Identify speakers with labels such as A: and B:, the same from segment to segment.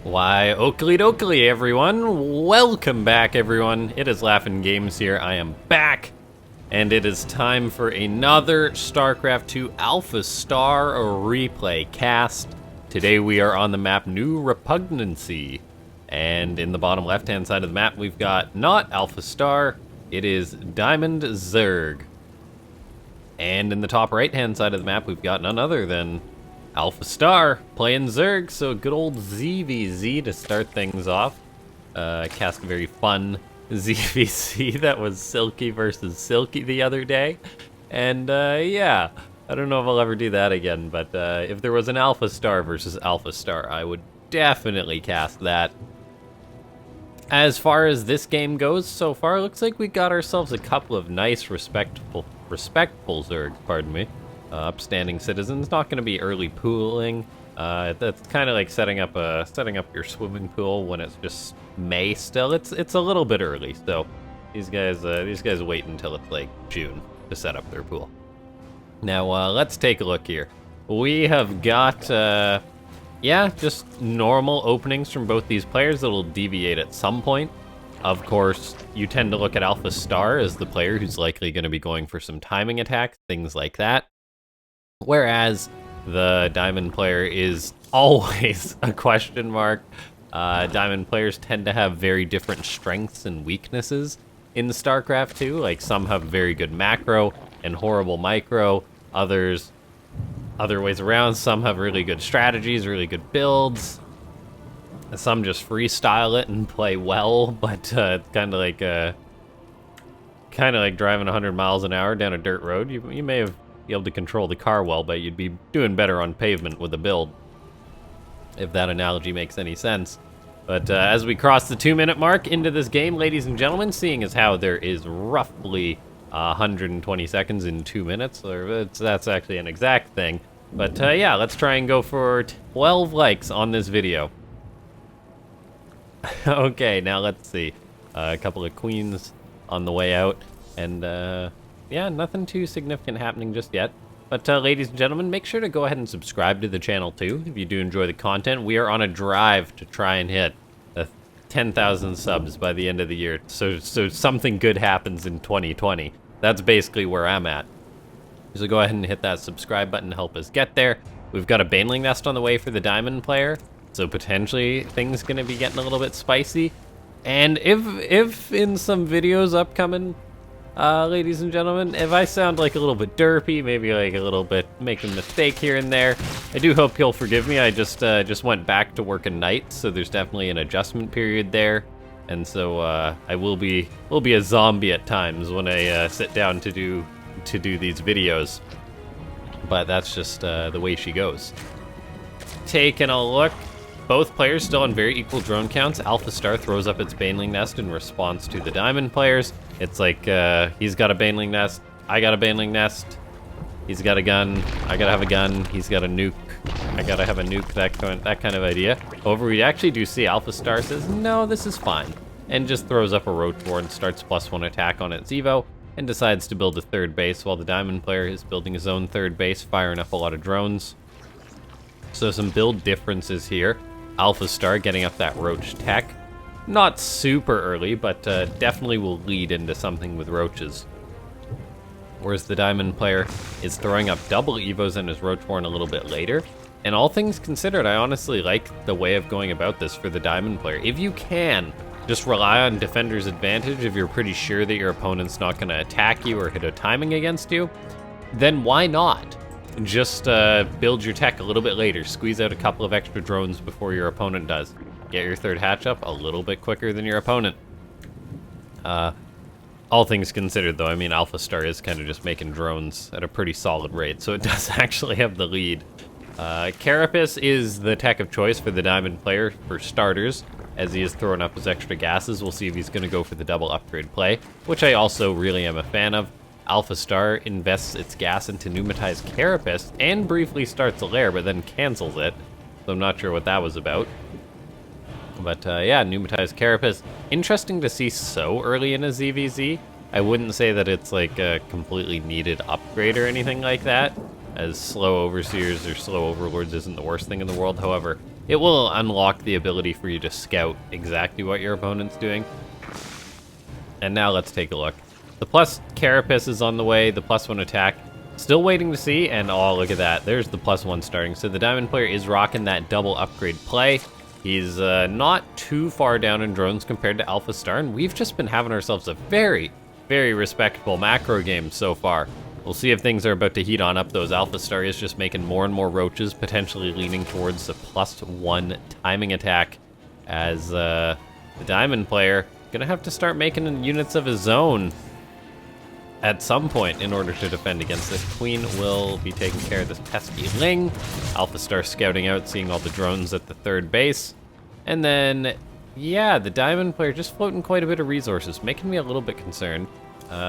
A: Why, Oakley dokley, everyone. Welcome back, everyone. It is LaughNgamez here. I am back, and it is time for another Starcraft 2 AlphaStar replay cast. Today we are on the map New Repugnancy, and in the bottom left-hand side of the map we've got not AlphaStar, it is Diamond Zerg. And in the top right-hand side of the map we've got none other than AlphaStar playing Zerg, so good old ZVZ to start things off. Cast a very fun ZVZ that was Silky versus Silky the other day. And yeah, I don't know if I'll ever do that again, but if there was an AlphaStar versus AlphaStar, I would definitely cast that. As far as this game goes, so far, it looks like we got ourselves a couple of nice, respectful Zerg, pardon me. Upstanding citizens, not going to be early pooling. That's kind of like setting up your swimming pool when it's just May still. It's a little bit early, so these guys wait until it's like June to set up their pool. Now let's take a look here. We have got yeah, just normal openings from both these players that'll deviate at some point. Of course, you tend to look at AlphaStar as the player who's likely going to be going for some timing attacks, things like that. Whereas the Diamond player is always a question mark. Diamond players tend to have very different strengths and weaknesses in StarCraft 2. Like, some have very good macro and horrible micro. Other ways around, some have really good strategies, really good builds. Some just freestyle it and play well, but it's kind of like driving 100 miles an hour down a dirt road. You may have be able to control the car well, but you'd be doing better on pavement with a build, if that analogy makes any sense. But as we cross the 2-minute mark into this game, ladies and gentlemen, seeing as how there is roughly 120 seconds in 2 minutes, or that's actually an exact thing. But yeah, let's try and go for 12 likes on this video. Okay, now let's see. A couple of queens on the way out, and yeah, nothing too significant happening just yet. But ladies and gentlemen, make sure to go ahead and subscribe to the channel too if you do enjoy the content. We are on a drive to try and hit 10,000 subs by the end of the year. So something good happens in 2020. That's basically where I'm at. So go ahead and hit that subscribe button to help us get there. We've got a Baneling Nest on the way for the Diamond player, so potentially things gonna be getting a little bit spicy. And if in some videos upcoming, ladies and gentlemen, if I sound like a little bit derpy, maybe like a little bit making a mistake here and there, I do hope you'll forgive me. I just went back to work at night, so there's definitely an adjustment period there, and so I will be a zombie at times when I sit down to do these videos. But that's just the way she goes. Taking a look. Both players still on very equal drone counts. AlphaStar throws up its Baneling Nest in response to the Diamond players. It's like, he's got a Baneling Nest, I got a Baneling Nest. He's got a gun, I gotta have a gun. He's got a nuke, I gotta have a nuke, that kind of idea. However, we actually do see AlphaStar says, no, this is fine, and just throws up a Roach Ward, starts +1 attack on its Evo, and decides to build a third base while the Diamond player is building his own third base, firing up a lot of drones. So some build differences here. AlphaStar getting up that Roach tech. Not super early, but definitely will lead into something with Roaches. Whereas the Diamond player is throwing up double Evos and his Roachborn a little bit later. And all things considered, I honestly like the way of going about this for the Diamond player. If you can, just rely on Defender's Advantage if you're pretty sure that your opponent's not going to attack you or hit a timing against you, then why not? Just build your tech a little bit later. Squeeze out a couple of extra drones before your opponent does. Get your third hatch up a little bit quicker than your opponent. All things considered, though, I mean, AlphaStar is kind of just making drones at a pretty solid rate, so it does actually have the lead. Carapace is the tech of choice for the Diamond player, for starters, as he is throwing up his extra gases. We'll see if he's going to go for the double upgrade play, which I also really am a fan of. AlphaStar invests its gas into Pneumatize Carapace and briefly starts a lair, but then cancels it. So I'm not sure what that was about. But yeah, Pneumatize Carapace. Interesting to see so early in a ZVZ. I wouldn't say that it's like a completely needed upgrade or anything like that, as slow Overseers or slow Overlords isn't the worst thing in the world. However, it will unlock the ability for you to scout exactly what your opponent's doing. And now let's take a look. The plus carapace is on the way, the +1 attack. Still waiting to see, and oh, look at that. There's the +1 starting. So the Diamond player is rocking that double upgrade play. He's not too far down in drones compared to AlphaStar, and we've just been having ourselves a very, very respectable macro game so far. We'll see if things are about to heat on up. Those AlphaStar is just making more and more roaches, potentially leaning towards the +1 timing attack, as the Diamond player gonna have to start making units of his own at some point in order to defend against this. Queen will be taking care of this pesky Ling. AlphaStar scouting out, seeing all the drones at the third base. And then, yeah, the Diamond player just floating quite a bit of resources, making me a little bit concerned.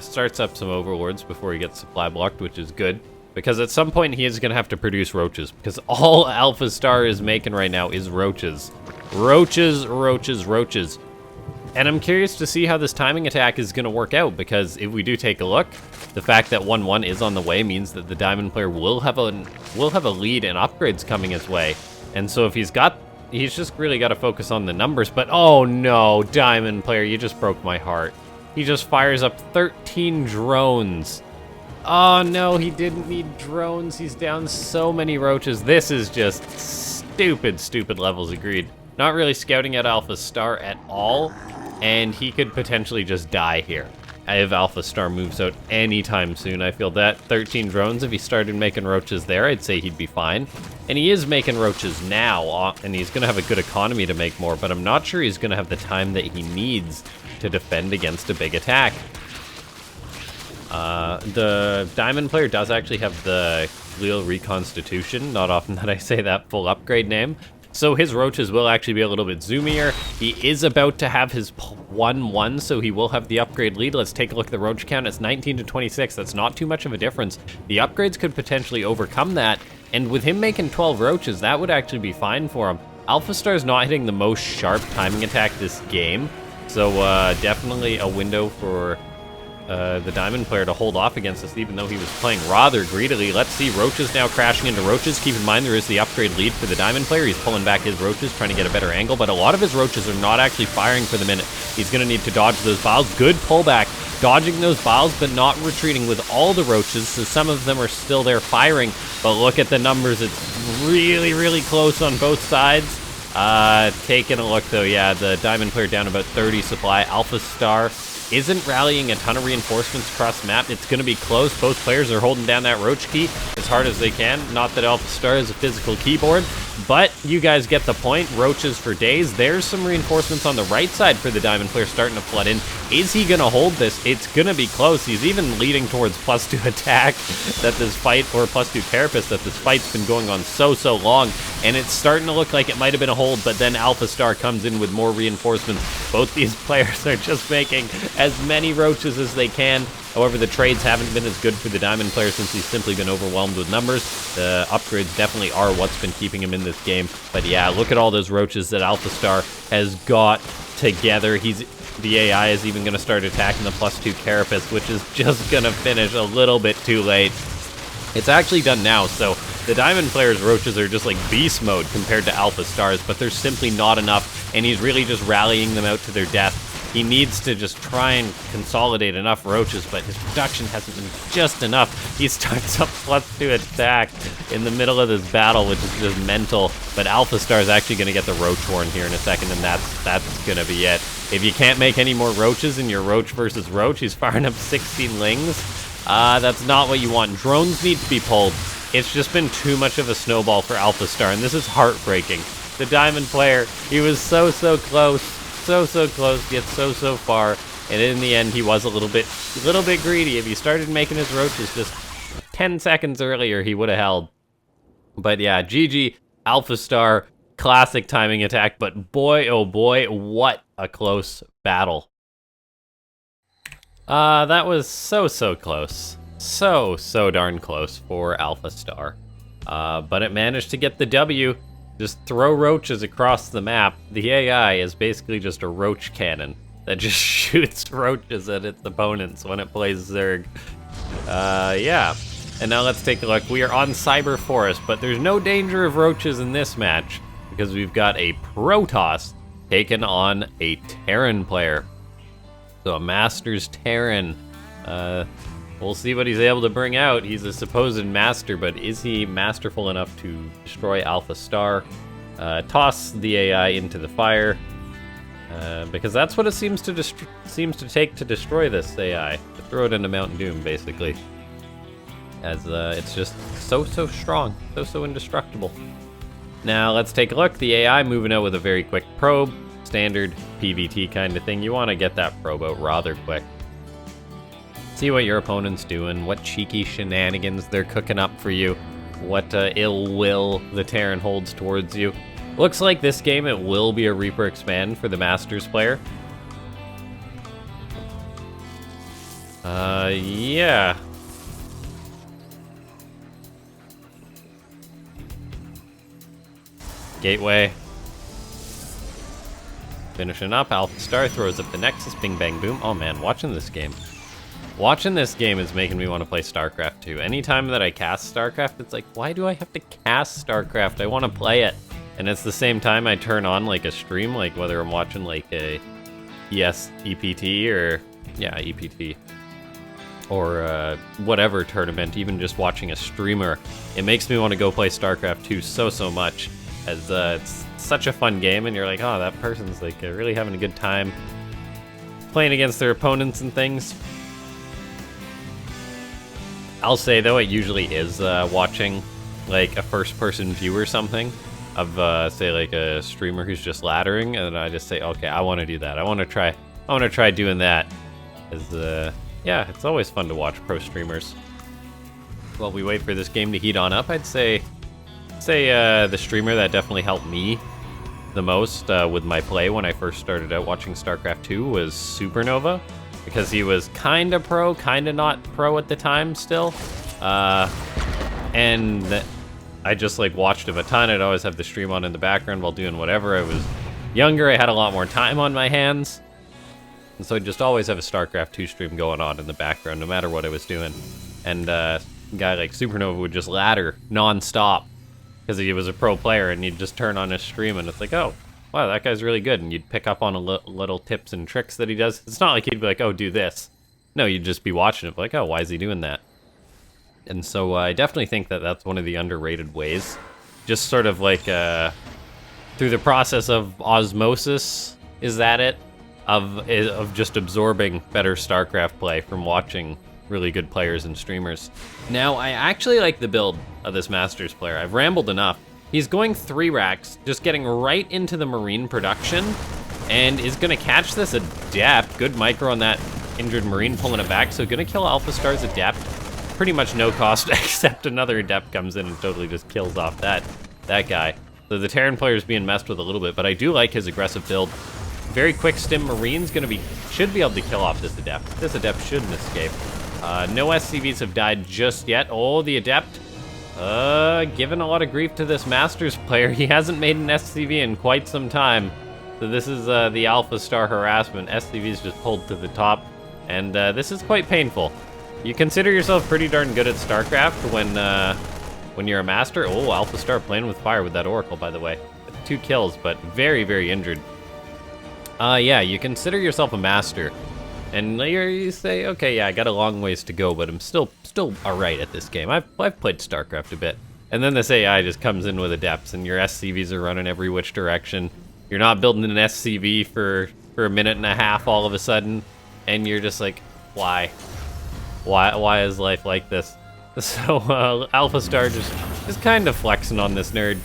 A: Starts up some overlords before he gets supply blocked, which is good, because at some point he is going to have to produce roaches, because all AlphaStar is making right now is roaches. Roaches, roaches, roaches. And I'm curious to see how this timing attack is going to work out, because if we do take a look, the fact that 1-1 is on the way means that the Diamond player will have a lead and upgrades coming his way. And so if he's just really got to focus on the numbers. But oh no, Diamond player, you just broke my heart. He just fires up 13 drones. Oh no, he didn't need drones. He's down so many roaches. This is just stupid, stupid levels, agreed. Not really scouting at AlphaStar at all, and he could potentially just die here if AlphaStar moves out anytime soon. I feel that 13 drones, if he started making roaches there, I'd say he'd be fine. And he is making roaches now, and he's going to have a good economy to make more, but I'm not sure he's going to have the time that he needs to defend against a big attack. The Diamond player does actually have the Glial Reconstitution. Not often that I say that full upgrade name. So his roaches will actually be a little bit zoomier. He is about to have his 1-1, so he will have the upgrade lead. Let's take a look at the roach count. It's 19 to 26. That's not too much of a difference. The upgrades could potentially overcome that, and with him making 12 roaches, that would actually be fine for him. AlphaStar's not hitting the most sharp timing attack this game, so definitely a window for the Diamond player to hold off against this, even though he was playing rather greedily. Let's see, roaches now crashing into roaches. Keep in mind there is the upgrade lead for the Diamond player. He's pulling back his roaches, trying to get a better angle, but a lot of his roaches are not actually firing for the minute. He's going to need to dodge those biles. Good pullback, dodging those biles, but not retreating with all the roaches, so some of them are still there firing. But look at the numbers. It's really, really close on both sides. Taking a look, though, yeah, the Diamond player down about 30 supply. AlphaStar isn't rallying a ton of reinforcements across the map. It's going to be close. Both players are holding down that roach key as hard as they can. Not that AlphaStar is a physical keyboard, but you guys get the point. Roaches for days. There's some reinforcements on the right side for the Diamond player starting to flood in. Is he going to hold this? It's going to be close. He's even leading towards +2 attack that this fight, or +2 carapace, that this fight's been going on so long, and it's starting to look like it might have been a hold, but then AlphaStar comes in with more reinforcements. Both these players are just making as many roaches as they can. However, the trades haven't been as good for the Diamond player since he's simply been overwhelmed with numbers. The upgrades definitely are what's been keeping him in this game. But yeah, look at all those roaches that AlphaStar has got together. The AI is even going to start attacking the +2 carapace, which is just going to finish a little bit too late. It's actually done now, so the Diamond player's roaches are just like beast mode compared to AlphaStar's, but there's simply not enough, and he's really just rallying them out to their death. He needs to just try and consolidate enough roaches, but his production hasn't been just enough. He starts up +2 attack in the middle of this battle, which is just mental. But AlphaStar is actually going to get the roach horn here in a second, and that's going to be it. If you can't make any more roaches in your roach versus roach, he's firing up 16 lings. That's not what you want. Drones need to be pulled. It's just been too much of a snowball for AlphaStar, and this is heartbreaking. The Diamond player, he was so close. So close, yet so far, and in the end he was a little bit greedy. If he started making his roaches just 10 seconds earlier, he would have held. But yeah, GG, AlphaStar, classic timing attack, but boy oh boy, what a close battle. That was so close. So darn close for AlphaStar. But it managed to get the W. Just throw roaches across the map. The AI is basically just a roach cannon that just shoots roaches at its opponents when it plays Zerg. Yeah. And now let's take a look. We are on Cyber Forest, but there's no danger of roaches in this match. because we've got a Protoss taking on a Terran player. So a Masters Terran. We'll see what he's able to bring out. He's a supposed master, but is he masterful enough to destroy AlphaStar? Toss the AI into the fire, because that's what it seems to take to destroy this AI. To throw it into Mountain Doom, basically. As it's just so strong, so indestructible. Now let's take a look. The AI moving out with a very quick probe, standard PvT kind of thing. You want to get that probe out rather quick. See what your opponent's doing, what cheeky shenanigans they're cooking up for you, what ill will the Terran holds towards you. Looks like this game it will be a Reaper expand for the Masters player. Yeah. Gateway. Finishing up, AlphaStar throws up the Nexus, bing bang boom. Oh man, watching this game is making me want to play Starcraft 2. Anytime that I cast Starcraft, it's like, why do I have to cast Starcraft? I want to play it. And it's the same time I turn on like a stream, like whether I'm watching like a EPT or, yeah, EPT. Or whatever tournament, even just watching a streamer. It makes me want to go play Starcraft 2 so much. As it's such a fun game, and you're like, oh, that person's like really having a good time playing against their opponents and things. I'll say though, it usually is watching like a first-person view or something of say like a streamer who's just laddering, and I just say, okay, I want to do that. I want to try doing that. As yeah, it's always fun to watch pro streamers. While we wait for this game to heat on up, I'd say the streamer that definitely helped me the most with my play when I first started out watching StarCraft 2 was Supernova, because he was kind of pro, kind of not pro at the time still. And I just like watched him a ton. I'd always have the stream on in the background while doing whatever. I was younger, I had a lot more time on my hands. And so I'd just always have a StarCraft 2 stream going on in the background, no matter what I was doing. And a guy like Supernova would just ladder non-stop, because he was a pro player, and you'd just turn on his stream and it's like, oh, wow, that guy's really good. And you'd pick up on little tips and tricks that he does. It's not like he'd be like, oh, do this. No, you'd just be watching it like, oh, why is he doing that? And so I definitely think that that's one of the underrated ways. Just sort of like through the process of osmosis, is that it? Of just absorbing better StarCraft play from watching really good players and streamers. Now, I actually like the build of this Masters player. I've rambled enough. He's going 3 racks, just getting right into the Marine production, and is gonna catch this Adept. Good micro on that injured Marine, pulling it back, so gonna kill AlphaStar's Adept. Pretty much no cost, except another Adept comes in and totally just kills off that guy. So the Terran player's being messed with a little bit, but I do like his aggressive build. Very quick stim Marine's should be able to kill off this Adept. This Adept shouldn't escape. No SCVs have died just yet. Oh, the Adept, giving a lot of grief to this Masters player. He hasn't made an SCV in quite some time. So this is the AlphaStar harassment. SCV's just pulled to the top, and this is quite painful. You consider yourself pretty darn good at StarCraft when you're a master. Oh, AlphaStar playing with fire with that Oracle, by the way. 2 kills, but very injured. Yeah, you consider yourself a master, and you say, okay, yeah, I got a long ways to go, but I'm still alright at this game. I've played StarCraft a bit. And then this AI just comes in with Adepts, and your SCVs are running every which direction. You're not building an SCV for a minute and a half all of a sudden, and you're just like, why? Why is life like this? So AlphaStar just kind of flexing on this nerd.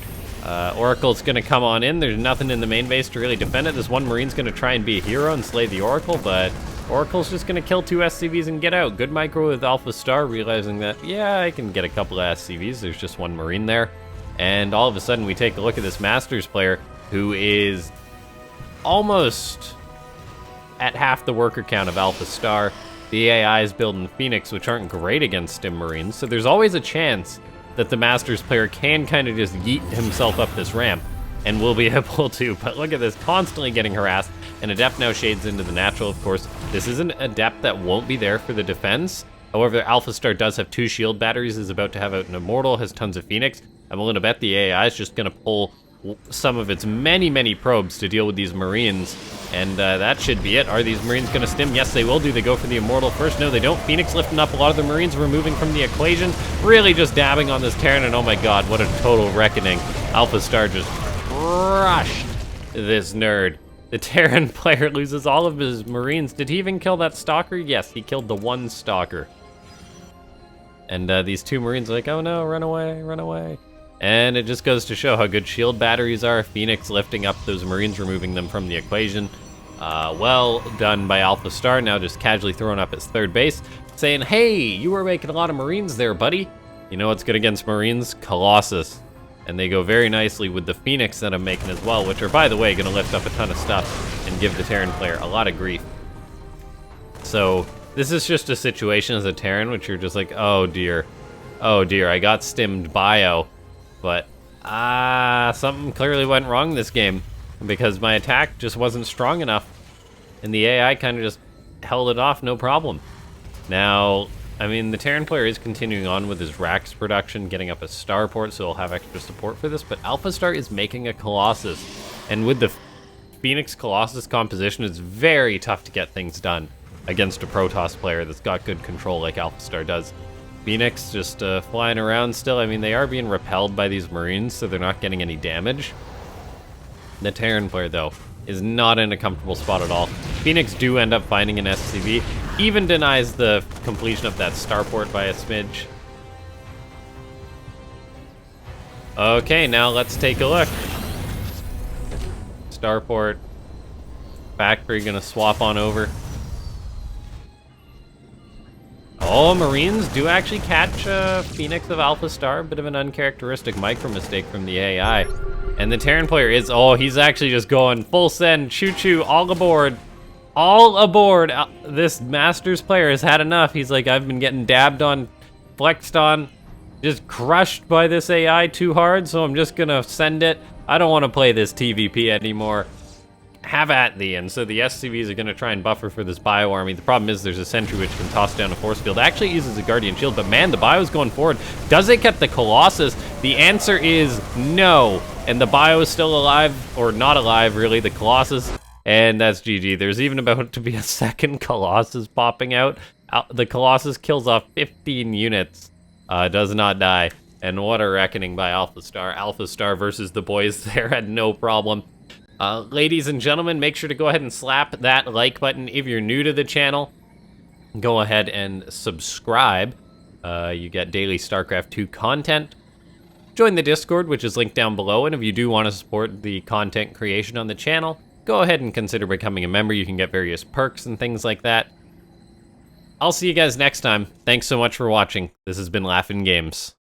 A: Oracle's gonna come on in. There's nothing in the main base to really defend it. This one Marine's gonna try and be a hero and slay the Oracle, but Oracle's just gonna kill 2 SCVs and get out. Good micro with AlphaStar, realizing that, yeah, I can get a couple of SCVs. There's just 1 Marine there. And all of a sudden we take a look at this Masters player who is almost at half the worker count of AlphaStar. The AI is building Phoenix, which aren't great against Stim Marines, so there's always a chance that the Masters player can kind of just yeet himself up this ramp, and will be able to. But look at this, constantly getting harassed, and Adept now shades into the natural, of course. This is an Adept that won't be there for the defense. However, AlphaStar does have 2 shield batteries, is about to have out an Immortal, has tons of Phoenix. I'm willing to bet the AI is just going to pull some of its many probes to deal with these Marines. And that should be it. Are these Marines going to stim? Yes, they will. Do they go for the Immortal first? No, they don't. Phoenix lifting up a lot of the Marines, removing from the equation. Really just dabbing on this Terran, and oh my god, what a total reckoning. AlphaStar just crushed this nerd. The Terran player loses all of his Marines. Did he even kill that Stalker? Yes, he killed the one Stalker. And these two Marines are like, oh no, run away, run away. And it just goes to show how good shield batteries are. Phoenix lifting up those Marines, removing them from the equation. Well done by AlphaStar, now just casually throwing up his third base, saying, hey, you were making a lot of Marines there, buddy. You know what's good against Marines? Colossus. And they go very nicely with the Phoenix that I'm making as well, which are, by the way, going to lift up a ton of stuff and give the Terran player a lot of grief. So this is just a situation as a Terran, which you're just like, oh dear, I got stimmed bio. But, something clearly went wrong this game, because my attack just wasn't strong enough, and the AI kind of just held it off, no problem. Now, I mean, the Terran player is continuing on with his Rax production, getting up a starport, so he'll have extra support for this, but AlphaStar is making a Colossus, and with the Phoenix Colossus composition, it's very tough to get things done against a Protoss player that's got good control like AlphaStar does. Phoenix just flying around still. I mean, they are being repelled by these Marines, so they're not getting any damage. The Terran player, though, is not in a comfortable spot at all. Phoenix do end up finding an SCV, even denies the completion of that starport by a smidge. Okay, now let's take a look. Starport. Factory gonna swap on over. Oh, Marines do actually catch Phoenix of AlphaStar. Bit of an uncharacteristic micro mistake from the AI. And the Terran player is, oh, he's actually just going full send, choo-choo, all aboard. All aboard. This Masters player has had enough. He's like, I've been getting dabbed on, flexed on, just crushed by this AI too hard, so I'm just gonna send it. I don't want to play this TVP anymore. Have at thee. And so the SCVs are going to try and buffer for this bio army. The problem is there's a sentry which can toss down a force field. It actually uses a guardian shield, but man, the bio's going forward. Does it get the Colossus? The answer is no. And the bio is still alive, or not alive really, the Colossus. And that's GG. There's even about to be a second Colossus popping out. The Colossus kills off 15 units, does not die. And what a reckoning by AlphaStar. AlphaStar versus the boys there had no problem. Ladies and gentlemen, make sure to go ahead and slap that like button. If you're new to the channel, go ahead and subscribe. You get daily StarCraft 2 content. Join the Discord, which is linked down below, and if you do want to support the content creation on the channel, go ahead and consider becoming a member. You can get various perks and things like that. I'll see you guys next time. Thanks so much for watching. This has been LaughNgamez.